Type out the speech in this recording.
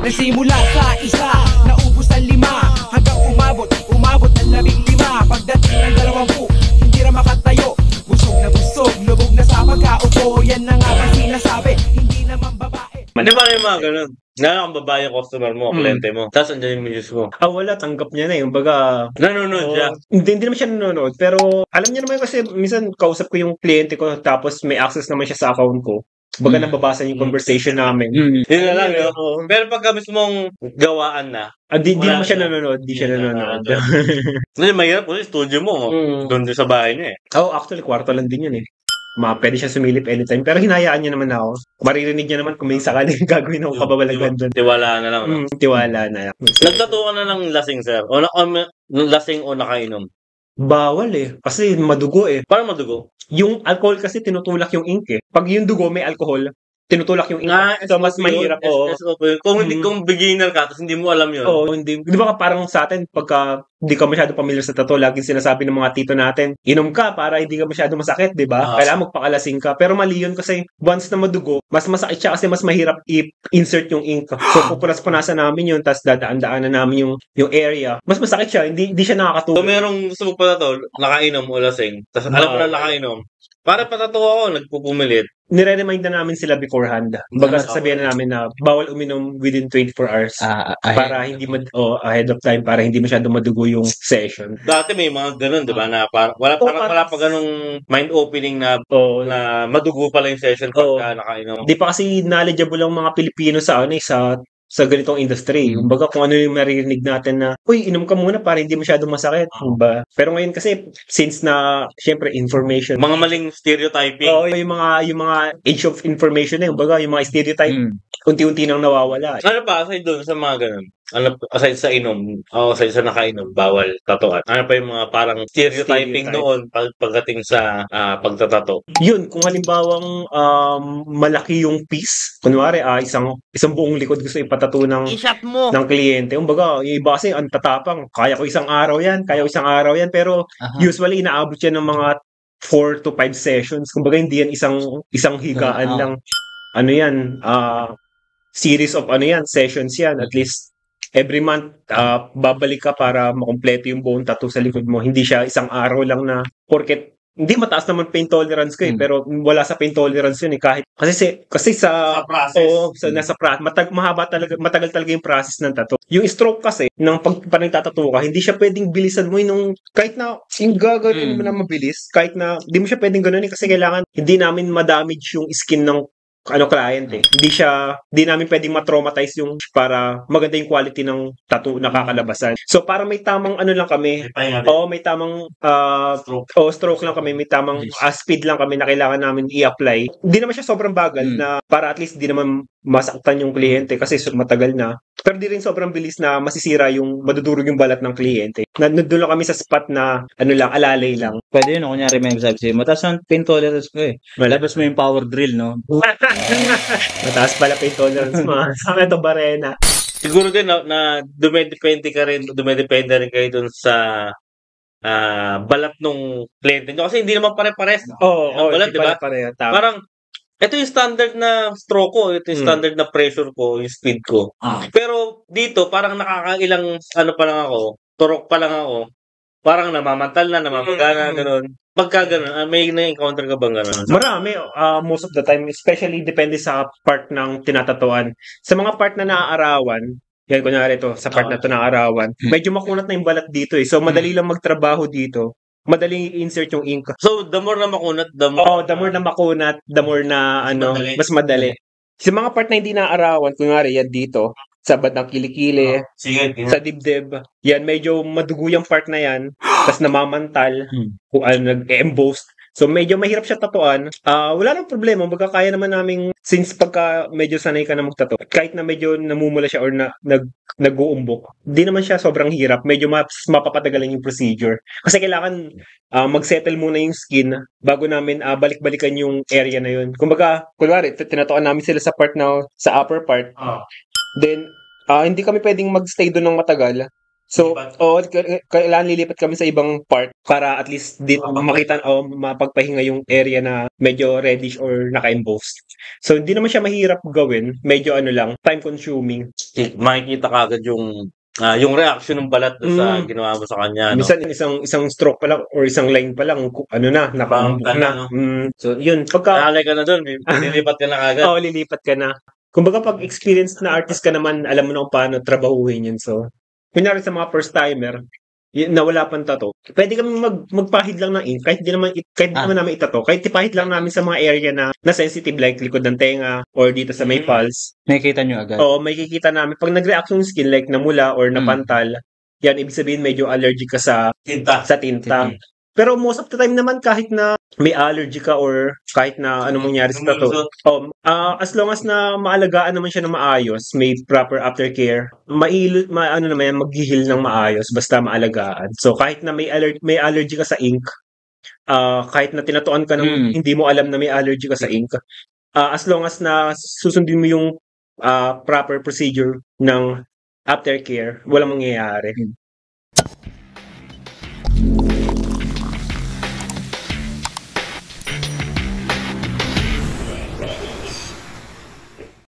Nagsimula sa isa, naubos ang 5, hanggang umabot ng 15. Pagdating ng 20, hindi na makatayo. Busog na busog, lubog na sa pagkaupo. Yan na nga ba sinasabi, hindi naman babae. Di ba yung mga ganun? Nga kang babae yung customer mo, kliyente mo. Tapos andyan yung news mo. Wala, tanggap niya na yung baga. Nanonood siya. Hindi naman siya nanonood. Pero alam niya naman kasi minsan kausap ko yung kliyente ko tapos may access naman siya sa account ko. Baga nababasa yung conversation namin. Yun na lang, no? Pero pagka mismong gawaan na, Di naman siya nanonood. Di siya nanonood. Kasi mahirap kasi studio mo. Doon din sa bahay niya eh. Actually, kwarto lang din yun eh. Pwede siya sumilip anytime. Pero hinayaan niya naman ako. Maririnig niya naman kung may sakaling gagawin ako kababalagan doon. Tiwala na lang. No? Tiwala na. Nagtatuwa na ng lasing, sir. O lasing o nakainom. Bawal eh. Kasi madugo eh. Parang madugo. Yung alcohol kasi tinutulak yung ink eh. Pag yung dugo may alcohol, tinutulak yung ink. So mas mahirap. Kung beginner ka, tapos hindi mo alam yun. Hindi. Di ba parang sa atin, pagka hindi ka masyado familiar sa tattoo, laging sinasabi ng mga tito natin, inom ka para hindi ka masyado masakit, di ba? Kailangan magpakalasing ka. Pero mali yun kasi once na madugo, mas masakit siya kasi mas mahirap i-insert yung ink. So pupunas-punasan namin yun, tapos dadaan-daanan namin yung area. Mas masakit siya, hindi siya nakakatulog. So merong gusto magpatato, nakainom o lasing, tapos alam mo na nakainom. Para patato ako, nagpupumilit. Nire-remind na namin sila beforehand. Baga sasabihan na namin na bawal uminom within 24 hours. Para hindi ahead of time, para hindi masyado madugo yung session. Dati may mga ganun, di ba? Na wala pa ganung mind opening na madugo pala yung session pagka nakainom. Di pa kasi knowledgeable ang mga Pilipino sa ganitong industry. Kumbaga kung ano yung maririnig natin na, uy, inom ka muna para hindi masyadong masakit. Diba? Pero ngayon kasi, since na, syempre, information. Mga maling stereotyping. Yung mga age of information na kumbaga, yung mga stereotype, unti-unti nang nawawala. Ano pa, aside doon sa mga ganun? Aside sa inom, aside sa nakainom, bawal tatuan. Ano pa yung mga parang stereotyping noon pagdating sa pagtatato? Yun, kung halimbawang malaki yung piece, kunwari isang buong likod gusto ipatato ng kliyente. Kumbaga, yung iba kasi ang tatapang, kaya ko isang araw yan, pero usually inaabot yan ng mga 4 to 5 sessions. Kumbaga, hindi yan isang higaan lang. Ano yan, series of sessions yan. At least every month, babalik ka para makumpleto yung buong tattoo sa likod mo. Hindi siya isang araw lang na porket hindi mataas naman pain tolerance ko pero wala sa pain tolerance yun kahit kasi sa process. Nasa process, matagal talaga yung process ng tattoo. Yung stroke kasi ng pag nagtatattoo ka, hindi siya pwedeng bilisan mo nung kahit na yung gagawin mo na mabilis, kahit na hindi mo siya pwedeng ganoon kasi kailangan hindi namin ma-damage yung skin ng client eh. Hindi namin pwedeng ma-traumatize yung para maganda yung quality ng tattoo na kakalabasan. So para may tamang lang kami. May tamang stroke lang kami, may tamang speed lang kami na kailangan namin i-apply. Hindi naman siya sobrang bagal na para at least di naman masaktan yung kliyente kasi matagal na. Pero di rin sobrang bilis na masisira madudurog yung balat ng kliyente. Nandun lang kami sa spot na alalay lang. Pwede yun, kunyari may nagsabi sa'yo, mataas ang pain tolerance ko eh. Malabas mo yung power drill, no? Mataas pala pain tolerance mo. Sa akin ito, Barena. Siguro din na dumedepende rin kayo dun sa balat nung kliyente nyo. Kasi hindi naman pare-pares. Balat, diba? Parang ito yung standard na stroke ko, ito yung standard na pressure ko, yung speed ko. Pero dito, parang nakakailang turok pa lang ako, parang namamantal na, namamagana, gano'n. Pagka gano'n, may na-encounter ka bang gano'n? Marami, most of the time, especially depende sa part ng tinatatuan. Sa mga part na naaarawan, yan, kunyari ito, sa part na ito naaarawan, medyo makunat na yung balat dito eh. So, madali lang magtrabaho dito. Madaling i-insert yung ink. So, the more na makunat, the more na makunat, the more na mas madali. Sa mga part na hindi naaarawan, kunwari yan dito, sa bandang kilikili, sa dibdib, yan, medyo madugo yung part na yan, tapos namamantal, nag-embossed. So, medyo mahirap siya tatuan. Wala nang problema. Kaya naman namin, since pagka medyo sanay ka na magtato, kahit na medyo namumula siya or nag-uumbok, di naman siya sobrang hirap. Medyo mapapatagalan yung procedure. Kasi kailangan mag-settle muna yung skin bago namin balik-balikan yung area na yun. Kumbaga, kunwari, tinatuan namin sila sa part na, sa upper part. Then, hindi kami pwedeng mag-stay doon ng matagal. So, kailangan lilipat kami sa ibang part para at least makita o mapagpahinga yung area na medyo reddish or naka-embossed. So, hindi naman siya mahirap gawin. Medyo time consuming. Makikita ka agad yung reaction ng balat sa ginawa mo sa kanya. Minsan, isang stroke pa lang or isang line pa lang, nakabangka na. So, yun. Alay ka na doon, lilipat ka na agad. Oo, lilipat ka na. Kumbaga, pag experienced na artist ka naman, alam mo na kung paano trabahuhin yun. So, kunyari sa mga first timer, na wala pang tato, pwede kami magpahid lang ng ink, kahit di naman namin itato, kahit ipahid lang namin sa mga area na sensitive like likod ng tenga or dito sa may pulse. Makikita nyo agad? Oo, makikita namin. Pag nag-react yung skin like namula or napantal, yan, ibig sabihin medyo allergic ka sa tinta. Pero most of the time naman, kahit na may allergy ka or kahit na anong mangyari sa tato, as long as na maalagaan naman siya na maayos, may proper aftercare, mag-heal ng maayos basta maalagaan. So kahit na may allergy ka sa ink, kahit na tinatuan ka ng hindi mo alam na may allergy ka sa ink, as long as na susundin mo yung proper procedure ng aftercare, walang mangyayari.